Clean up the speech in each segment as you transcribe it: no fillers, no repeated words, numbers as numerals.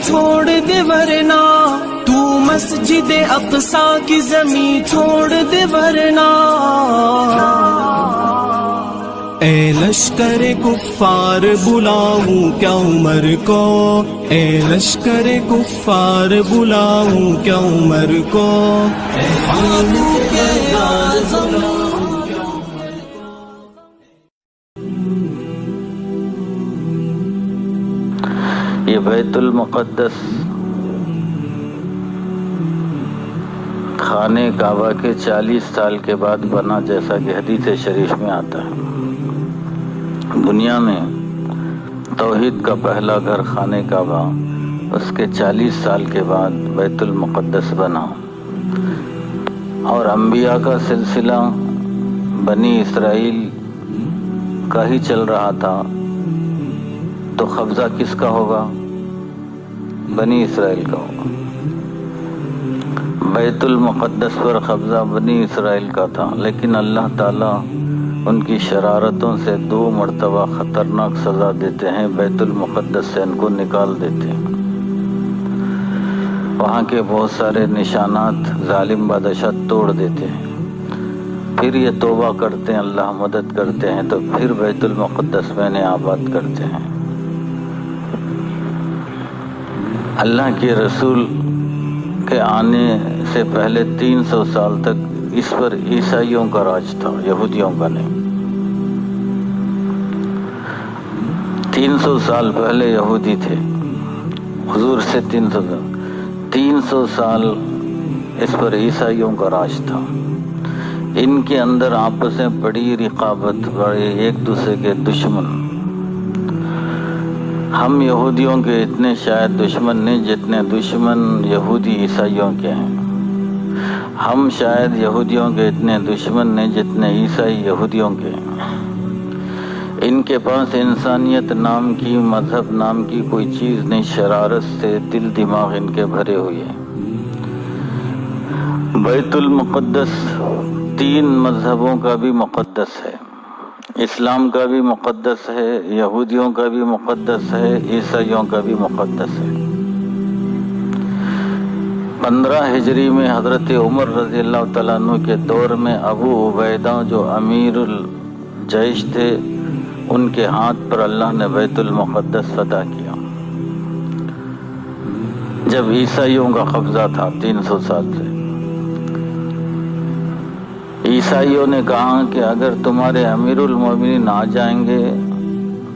چھوڑ دے ورنہ، تو مسجد اقصی کی زمین چھوڑ دے ورنہ، اے لشکر کفار بلاؤں کیا عمر کو، اے لشکر کفار بلاؤں کیا عمر کو، اے فاروق اعظم۔ یہ بیت المقدس خانہ کعبہ کے 40 سال کے بعد بنا، جیسا کہ حدیث شریف میں آتا ہے۔ دنیا میں توحید کا پہلا گھر خانہ کعبہ، اس کے 40 سال کے بعد بیت المقدس بنا، اور انبیاء کا سلسلہ بنی اسرائیل کا ہی چل رہا تھا، تو قبضہ کس کا ہوگا؟ بنی اسرائیل کا ہوگا۔ بیت المقدس پر قبضہ بنی اسرائیل کا تھا، لیکن اللہ تعالیٰ ان کی شرارتوں سے 2 مرتبہ خطرناک سزا دیتے ہیں، بیت المقدس سے ان کو نکال دیتے ہیں۔ وہاں کے بہت سارے نشانات ظالم بادشاہ توڑ دیتے ہیں، پھر یہ توبہ کرتے ہیں، اللہ مدد کرتے ہیں، تو پھر بیت المقدس میں نے آباد کرتے ہیں۔ اللہ کے رسول کے آنے سے پہلے 300 سال تک اس پر عیسائیوں کا راج تھا، یہودیوں کا نہیں۔ 300 سال پہلے یہودی تھے، حضور سے 300 سال اس پر عیسائیوں کا راج تھا۔ ان کے اندر آپس میں بڑی رقابت، بڑے ایک دوسرے کے دشمن۔ ہم یہودیوں کے اتنے شاید دشمن نہیں جتنے دشمن یہودی عیسائیوں کے ہیں۔ ہم شاید یہودیوں کے اتنے دشمن نہیں جتنے عیسائی یہودیوں کے ہیں۔ ان کے پاس انسانیت نام کی، مذہب نام کی کوئی چیز نہیں، شرارت سے دل دماغ ان کے بھرے ہوئے ہیں۔ بیت المقدس 3 مذہبوں کا بھی مقدس ہے، اسلام کا بھی مقدس ہے، یہودیوں کا بھی مقدس ہے، عیسائیوں کا بھی مقدس ہے۔ 15 ہجری میں حضرت عمر رضی اللہ تعالیٰ عنہ کے دور میں ابو عبیدہ جو امیر الجیش تھے، ان کے ہاتھ پر اللہ نے بیت المقدس فتح کیا، جب عیسائیوں کا قبضہ تھا 300 سال سے۔ عیسائیوں نے کہا کہ اگر تمہارے امیر المومنین آ جائیں گے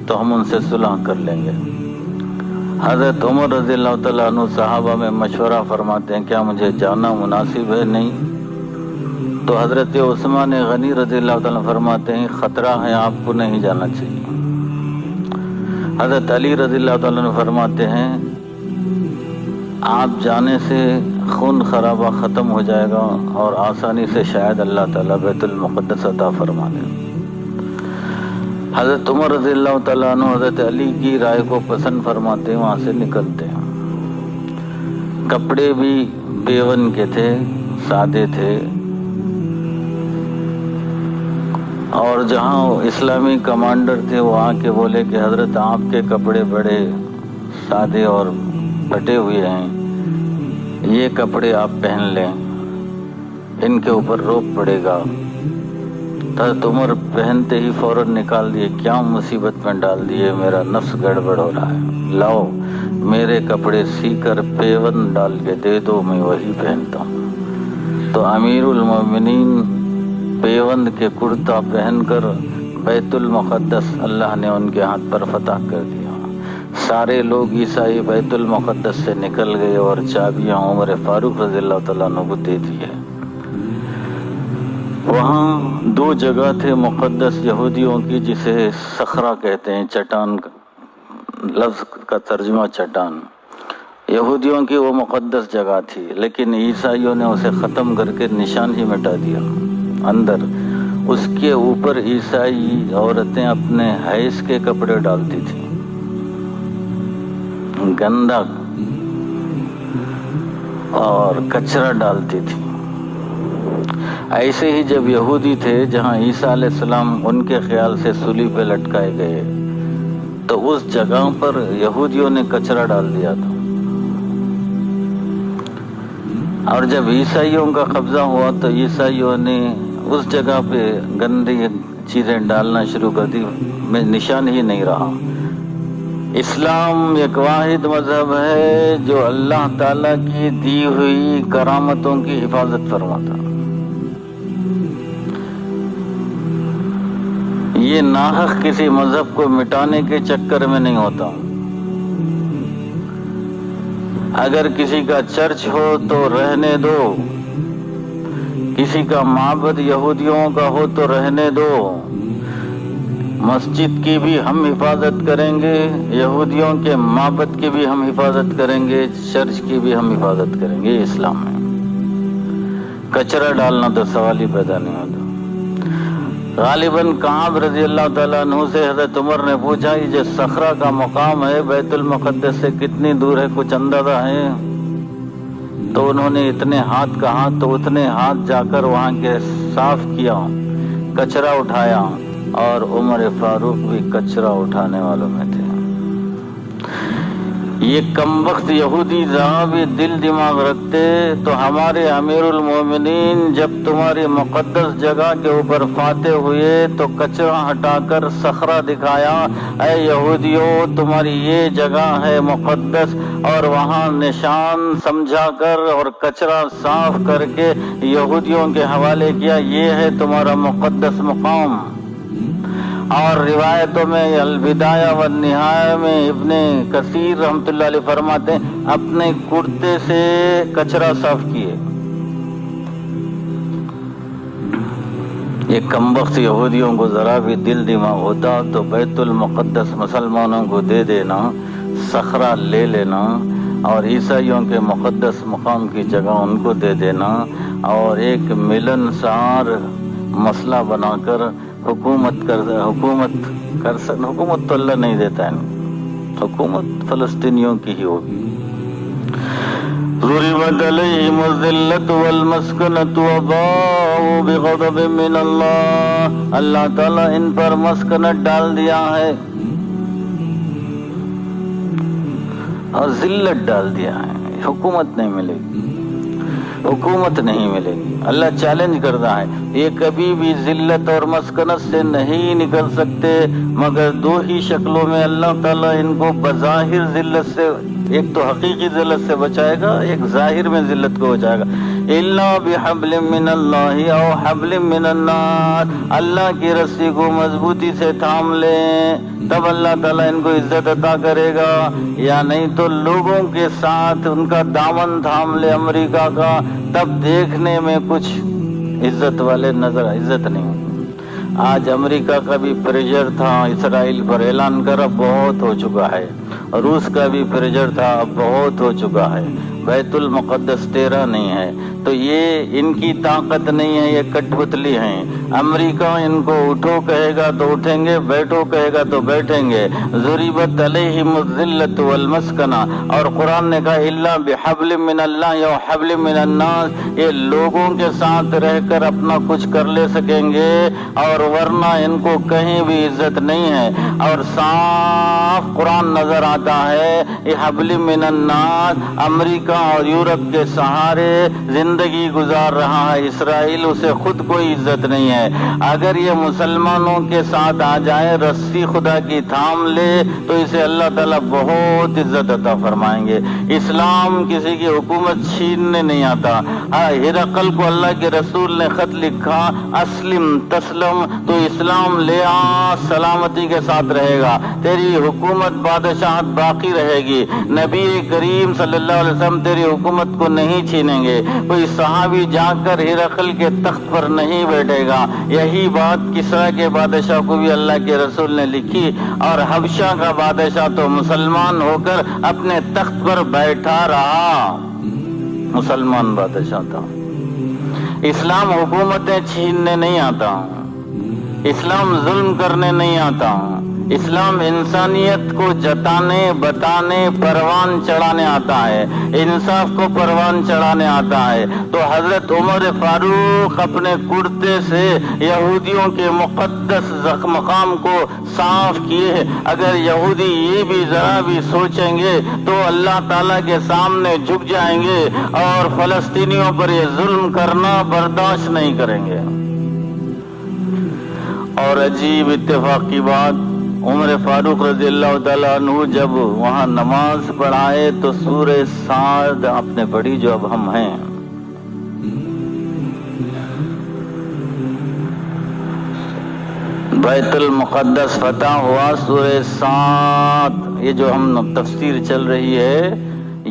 تو ہم ان سے صلح کر لیں گے۔ حضرت عمر رضی اللہ تعالیٰ عنہ صحابہ میں مشورہ فرماتے ہیں کیا مجھے جانا مناسب ہے؟ نہیں۔ تو حضرت عثمان غنی رضی اللہ تعالیٰ فرماتے ہیں خطرہ ہے، آپ کو نہیں جانا چاہیے۔ حضرت علی رضی اللہ تعالیٰ فرماتے ہیں آپ جانے سے خون خرابہ ختم ہو جائے گا اور آسانی سے شاید اللہ تعالیٰ بیت المقدس عطا فرما دے۔ حضرت عمر رضی اللہ تعالیٰ عنہ حضرت علی کی رائے کو پسند فرماتے ہیں، وہاں سے نکلتے ہیں۔ کپڑے بھی بیون کے تھے، سادے تھے، اور جہاں اسلامی کمانڈر تھے وہ آ کے بولے کہ حضرت آپ کے کپڑے بڑے سادے اور پھٹے ہوئے ہیں، یہ کپڑے آپ پہن لیں، ان کے اوپر روب پڑے گا۔ حضرت عمر پہنتے ہی فوراً نکال دیے، کیا مصیبت میں ڈال دیے، میرا نفس گڑبڑ ہو رہا ہے، لاؤ میرے کپڑے سی کر پیون ڈال کے دے دو، میں وہی پہنتا ہوں۔ تو امیر المومنین پیوند کے کرتا پہن کر بیت المقدس اللہ نے ان کے ہاتھ پر فتح کر دیا۔ سارے لوگ عیسائی بیت المقدس سے نکل گئے اور چابیاں عمر فاروق رضی اللہ تعالیٰ عنہ کو دے دی ہے۔ وہاں 2 جگہ تھے مقدس یہودیوں کی، جسے صخرہ کہتے ہیں، چٹان، لفظ کا ترجمہ چٹان۔ یہودیوں کی وہ مقدس جگہ تھی، لیکن عیسائیوں نے اسے ختم کر کے نشان ہی مٹا دیا اندر۔ اس کے اوپر عیسائی عورتیں اپنے حیض کے کپڑے ڈالتی تھیں، گندا اور کچرا ڈالتی تھی۔ ایسے ہی جب یہودی تھے جہاں عیسیٰ علیہ السلام ان کے خیال سے سولی پہ لٹکائے گئے، تو اس جگہ پر یہودیوں نے کچرا ڈال دیا تھا، اور جب عیسائیوں کا قبضہ ہوا تو عیسائیوں نے اس جگہ پہ گندی چیزیں ڈالنا شروع کر دی، میں نشان ہی نہیں رہا۔ اسلام ایک واحد مذہب ہے جو اللہ تعالیٰ کی دی ہوئی کرامتوں کی حفاظت فرماتا۔ یہ ناحق کسی مذہب کو مٹانے کے چکر میں نہیں ہوتا۔ اگر کسی کا چرچ ہو تو رہنے دو، کسی کا معبد یہودیوں کا ہو تو رہنے دو، مسجد کی بھی ہم حفاظت کریں گے، یہودیوں کے معبد کی بھی ہم حفاظت کریں گے، چرچ کی بھی ہم حفاظت کریں گے۔ یہ اسلام ہے۔ کچرا ڈالنا تو سوال ہی پیدا نہیں ہوتا۔ غالباً کعب رضی اللہ تعالیٰ عنہ سے حضرت عمر نے پوچھا یہ جو صخرہ کا مقام ہے بیت المقدس سے کتنی دور ہے، کچھ اندازہ ہے؟ تو انہوں نے اتنے ہاتھ کہا تو اتنے ہاتھ جا کر وہاں کے صاف کیا، کچرا اٹھایا، اور عمر فاروق بھی کچرا اٹھانے والوں میں تھے۔ یہ کم وقت یہودی ذرا بھی دل دماغ رکھتے تو ہمارے امیر المومنین جب تمہاری مقدس جگہ کے اوپر فاتح ہوئے تو کچرا ہٹا کر صخرہ دکھایا، اے یہودیوں تمہاری یہ جگہ ہے مقدس، اور وہاں نشان سمجھا کر اور کچرا صاف کر کے یہودیوں کے حوالے کیا، یہ ہے تمہارا مقدس مقام۔ اور روایتوں میں البدایہ والنہایہ میں ابن کثیر رحمۃ اللہ علیہ فرماتے ہیں اپنے کرتے سے کچرا صاف کیے۔ یہ کم وقت یہودیوں کو ذرا بھی دل دماغ ہوتا تو بیت المقدس مسلمانوں کو دے دینا، صخرہ لے لینا، اور عیسائیوں کے مقدس مقام کی جگہ ان کو دے دینا، اور ایک ملنسار مسئلہ بنا کر حکومت تو اللہ نہیں دیتا ہے، حکومت فلسطینیوں کی ہی ہوگی۔ ضربت علیہم الذلۃ والمسکنۃ وباءوا بغضب من اللہ، اللہ تعالیٰ ان پر مسکنت ڈال دیا ہے اور ذلت ڈال دیا ہے، حکومت نہیں ملے گی، حکومت نہیں ملے گی۔ اللہ چیلنج کرتا ہے یہ کبھی بھی ذلت اور مسکنت سے نہیں نکل سکتے مگر دو ہی شکلوں میں اللہ تعالیٰ ان کو بظاہر ذلت سے، ایک تو حقیقی ذلت سے بچائے گا، ایک ظاہر میں ذلت کو بچائے گا۔ الا بحبل من اللہ او حبل من الناس، اللہ کی رسی کو مضبوطی سے تھام لیں تب اللہ تعالیٰ ان کو عزت عطا کرے گا، یا نہیں تو لوگوں کے ساتھ ان کا دامن تھام لے امریکہ کا، تب دیکھنے میں کچھ عزت والے نظر، عزت نہیں۔ آج امریکہ کا بھی پریشر تھا اسرائیل پر، اعلان کر اب بہت ہو چکا ہے، روس کا بھی پریشر تھا اب بہت ہو چکا ہے، بیت المقدس تیرا نہیں ہے، تو یہ ان کی طاقت نہیں ہے، یہ کٹ پتلی ہیں۔ امریکہ ان کو اٹھو کہے گا تو اٹھیں گے، بیٹھو کہے گا تو بیٹھیں گے۔ ضربت علیہم الذلۃ والمسکنہ، اور قرآن نے کہا الا بحبل من اللہ و حبل من الناس، یہ لوگوں کے ساتھ رہ کر اپنا کچھ کر لے سکیں گے، اور ورنہ ان کو کہیں بھی عزت نہیں ہے۔ اور صاف قرآن نظر آتا ہے یہ حبل من الناس امریکہ اور یورپ کے سہارے زندگی گزار رہا ہے، اسرائیل اسے خود کوئی عزت نہیں ہے۔ اگر یہ مسلمانوں کے ساتھ آ جائے، رسی خدا کی تھام لے، تو اسے اللہ تعالیٰ بہت عزت عطا فرمائیں گے۔ اسلام کسی کی حکومت چھیننے نہیں آتا۔ ہرقل کو اللہ کے رسول نے خط لکھا اسلم تسلم، تو اسلام لے آ، سلامتی کے ساتھ رہے گا، تیری حکومت بادشاہت باقی رہے گی، نبی کریم صلی اللہ علیہ وسلم تیری حکومت کو نہیں چھینیں گے، کوئی صحابی جا کر ہرقل کے تخت پر نہیں بیٹھے گا۔ یہی بات کسریٰ کے بادشاہ کو بھی اللہ کے رسول نے لکھی، اور حبشہ کا بادشاہ تو مسلمان ہو کر اپنے تخت پر بیٹھا رہا، مسلمان بادشاہ تھا۔ اسلام حکومتیں چھیننے نہیں آتا، اسلام ظلم کرنے نہیں آتا، اسلام انسانیت کو جتانے بتانے پروان چڑھانے آتا ہے، انصاف کو پروان چڑھانے آتا ہے۔ تو حضرت عمر فاروق اپنے کرتے سے یہودیوں کے مقدس مقام کو صاف کیے۔ اگر یہودی یہ بھی ذرا بھی سوچیں گے تو اللہ تعالیٰ کے سامنے جھک جائیں گے اور فلسطینیوں پر یہ ظلم کرنا برداشت نہیں کریں گے۔ اور عجیب اتفاق کی بات، عمر فاروق رضی اللہ تعالیٰ عنہ جب وہاں نماز پڑھائے تو سورہ صاد آپ نے پڑھی جو اب ہم ہیں، بیت المقدس فتح ہوا، سورہ صاد، یہ جو ہم تفسیر چل رہی ہے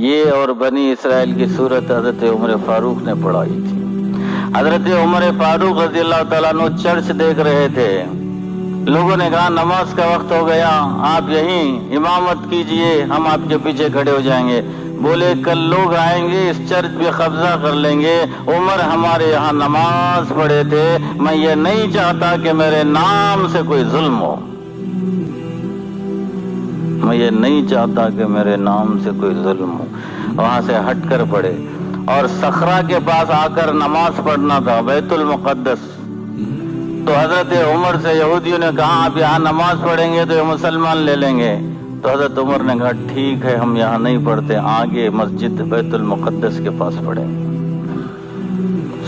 یہ اور بنی اسرائیل کی صورت حضرت عمر فاروق نے پڑھائی تھی۔ حضرت عمر فاروق رضی اللہ تعالیٰ عنہ چرچ دیکھ رہے تھے، لوگوں نے کہا نماز کا وقت ہو گیا، آپ یہیں امامت کیجئے، ہم آپ کے پیچھے کھڑے ہو جائیں گے۔ بولے کل لوگ آئیں گے اس چرچ پہ قبضہ کر لیں گے، عمر ہمارے یہاں نماز پڑھے تھے، میں یہ نہیں چاہتا کہ میرے نام سے کوئی ظلم ہو، میں یہ نہیں چاہتا کہ میرے نام سے کوئی ظلم ہو۔ وہاں سے ہٹ کر پڑے اور صخرہ کے پاس آ کر نماز پڑھنا تھا، بیت المقدس۔ تو حضرت عمر سے یہودیوں نے کہا آپ یہاں نماز پڑھیں گے تو یہ مسلمان لے لیں گے۔ تو حضرت عمر نے کہا ٹھیک ہے ہم یہاں نہیں پڑھتے، آگے مسجد بیت المقدس کے پاس پڑھیں گے۔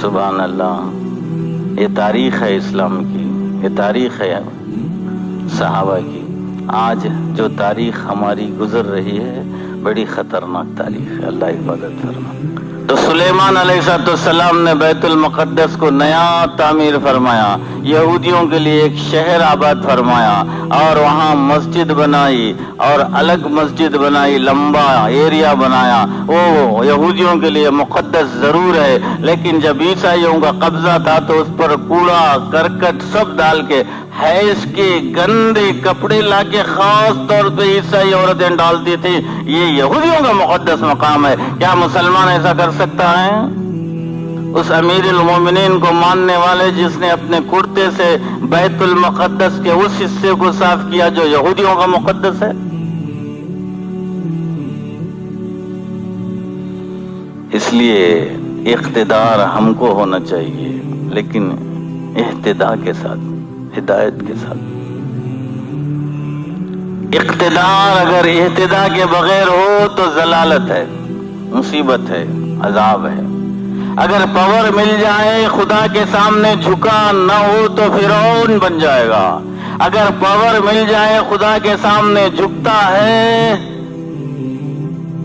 سبحان اللہ، یہ تاریخ ہے اسلام کی، یہ تاریخ ہے صحابہ کی۔ آج جو تاریخ ہماری گزر رہی ہے بڑی خطرناک تاریخ ہے، اللہ حفاظت فرمائے۔ تو سلیمان علیہ السلام نے بیت المقدس کو نیا تعمیر فرمایا، یہودیوں کے لیے ایک شہر آباد فرمایا اور وہاں مسجد بنائی اور الگ مسجد بنائی، لمبا ایریا بنایا۔ وہ یہودیوں کے لیے مقدس ضرور ہے، لیکن جب عیسائیوں کا قبضہ تھا تو اس پر کوڑا کرکٹ سب ڈال کے حیض کے گندے کپڑے لا کے خاص طور پہ عیسائی عورتیں ڈالتی تھی۔ یہ یہودیوں کا مقدس مقام ہے، کیا مسلمان ایسا کر سکتا ہے؟ اس امیر المومنین کو ماننے والے جس نے اپنے کرتے سے بیت المقدس کے اس حصے کو صاف کیا جو یہودیوں کا مقدس ہے۔ اس لیے اقتدار ہم کو ہونا چاہیے، لیکن اہتداء کے ساتھ، ہدایت کے ساتھ۔ اقتدار اگر اہتداء کے بغیر ہو تو ضلالت ہے، مصیبت ہے، عذاب ہے۔ اگر پاور مل جائے خدا کے سامنے جھکا نہ ہو تو فرعون بن جائے گا، اگر پاور مل جائے خدا کے سامنے جھکتا ہے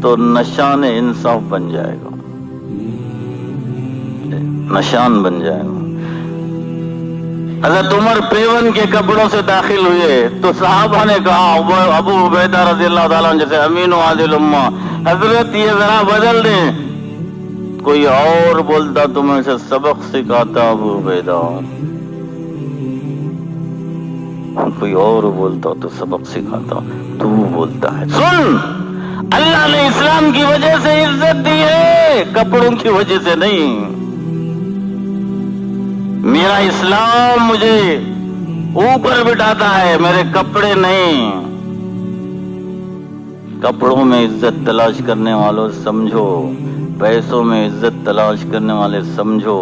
تو نشان انصاف بن جائے گا، نشان بن جائے گا۔ حضرت عمر پیون کے کپڑوں سے داخل ہوئے تو صحابہ نے کہا، ابو عبیدہ رضی اللہ تعالیٰ عنہ جیسے امین و عادل امہ، حضرت یہ ذرا بدل دیں۔ کوئی اور بولتا تو میں اسے سبق سکھاتا ابو عبیدہ، کوئی اور بولتا تو سبق سکھاتا، تو بولتا ہے سن، اللہ نے اسلام کی وجہ سے عزت دی ہے، کپڑوں کی وجہ سے نہیں۔ میرا اسلام مجھے اوپر بٹھاتا ہے، میرے کپڑے نہیں۔ کپڑوں میں عزت تلاش کرنے والوں سمجھو، پیسوں میں عزت تلاش کرنے والے سمجھو،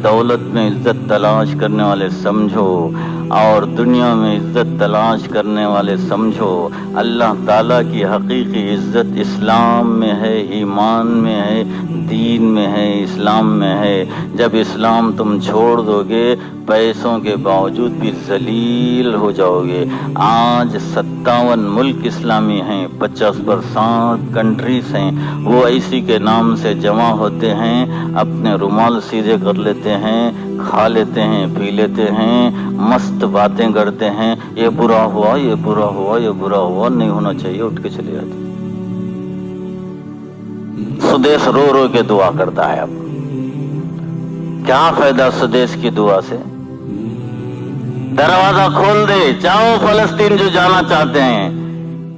دولت میں عزت تلاش کرنے والے سمجھو، اور دنیا میں عزت تلاش کرنے والے سمجھو۔ اللہ تعالیٰ کی حقیقی عزت اسلام میں ہے، ایمان میں ہے، دین میں ہے، اسلام میں ہے۔ جب اسلام تم چھوڑ دو گے پیسوں کے باوجود بھی ذلیل ہو جاؤ گے۔ آج 57 ملک اسلامی ہیں، 50% کنٹریز ہیں، وہ اسی کے نام سے جمع ہوتے ہیں، اپنے رومال سیدھے کر لیتے ہیں، کھا لیتے ہیں، پی لیتے ہیں، مست باتیں کرتے ہیں، یہ برا ہوا، یہ برا ہوا، یہ برا ہوا، نہیں ہونا چاہیے، اٹھ کے چلے جاتے۔ سدیش رو رو کے دعا کرتا ہے۔ اب کیا فائدہ سدیش کی دعا سے؟ دروازہ کھول دے، جاؤ فلسطین جو جانا چاہتے ہیں،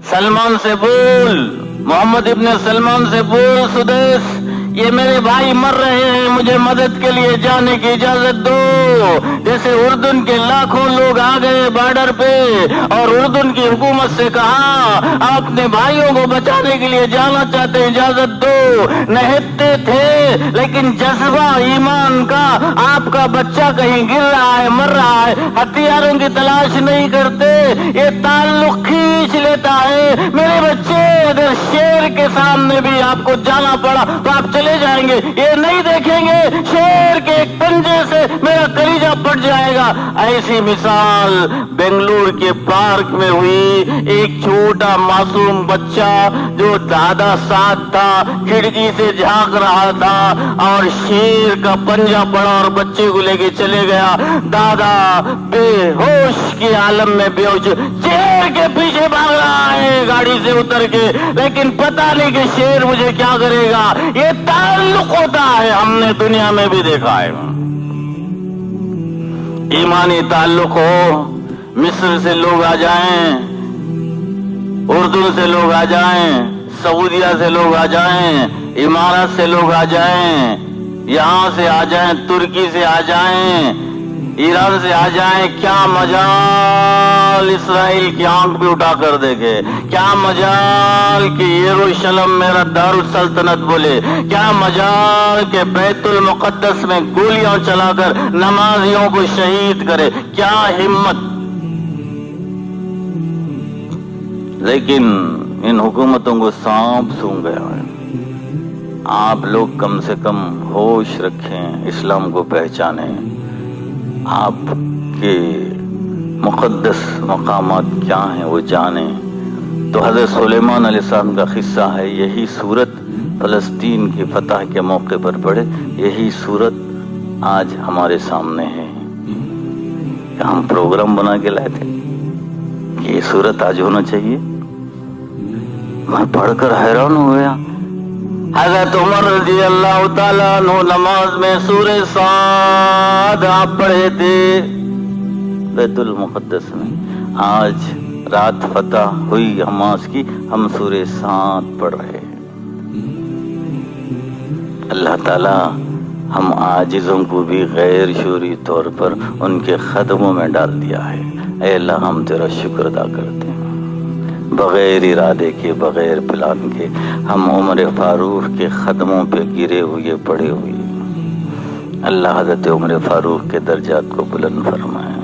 سلمان سے بول، محمد ابن سلمان سے بول، سدیش کہ میرے بھائی مر رہے ہیں، مجھے مدد کے لیے جانے کی اجازت دو۔ جیسے اردن کے لاکھوں لوگ آ گئے بارڈر پہ اور اردن کی حکومت سے کہا آپ اپنے بھائیوں کو بچانے کے لیے جانا چاہتے ہیں، اجازت دو۔ نہتے تھے لیکن جذبہ ایمان کا، آپ کا بچہ کہیں گر رہا ہے، مر رہا ہے، ہتھیاروں کی تلاش نہیں کرتے، یہ تعلق کھینچ لیتا ہے۔ میرے بچے اگر شیر کے سامنے بھی آپ کو جانا پڑا تو آپ چلے جائیں گے، یہ نہیں دیکھیں گے شیر کے ایک پنجے سے میرا کلیجہ پھٹ جائے گا۔ ایسی مثال بنگلور کے پارک میں ہوئی، ایک چھوٹا معصوم بچہ جو دادا ساتھ تھا کھڑکی سے جھانک رہا تھا اور شیر کا پنجہ پڑا اور بچے کو لے کے چلے گیا۔ دادا بے ہوش کے عالم میں بے ہوش شیر کے پیچھے بھاگ رہا ہے گاڑی سے اتر کے، لیکن پتہ نہیں کہ شیر مجھے کیا کرے گا۔ یہ تعلق ہوتا ہے، ہم نے دنیا میں بھی دیکھا ہے۔ ایمانی تعلق ہو، مصر سے لوگ آ جائیں، اردن سے لوگ آ جائیں، سعودیہ سے لوگ آ جائیں، امارات سے لوگ آ جائیں، یہاں سے آ جائیں، ترکی سے آ جائیں، ایران سے آ جائیں، کیا مجال اسرائیل کی آنکھ بھی اٹھا کر دیکھے، کیا مجال کہ یروشلم میرا دارالسلطنت بولے، کیا مجال کہ بیت المقدس میں گولیاں چلا کر نمازیوں کو شہید کرے، کیا ہمت۔ لیکن ان حکومتوں کو سانپ سونگھ گیا ہے۔ آپ لوگ کم سے کم ہوش رکھیں، اسلام کو پہچانیں، آپ کے مقدس مقامات کیا ہیں وہ جانیں۔ تو حضرت سلیمان علیہ السلام کا قصہ ہے، یہی صورت فلسطین کی فتح کے موقع پر پڑھے، یہی صورت آج ہمارے سامنے ہے۔ ہم پروگرام بنا کے لائے تھے کہ یہ صورت آج ہونا چاہیے، میں پڑھ کر حیران ہو گیا۔ حضرت عمر رضی اللہ تعالیٰ عنہ نماز میں سورہ صاد آپ پڑھے تھے بیت المقدس میں۔ آج رات فتح ہوئی حماس کی، ہم سورہ صاد پڑھ رہے ہیں۔ اللہ تعالیٰ ہم عاجزوں کو بھی غیر شعوری طور پر ان کے قدموں میں ڈال دیا ہے۔ اے اللہ ہم تیرا شکر ادا کرتے ہیں، بغیر ارادے کے، بغیر پلان کے ہم عمر فاروق کے قدموں پہ گرے ہوئے پڑے ہوئے۔ اللہ حضرت عمر فاروق کے درجات کو بلند فرمائے۔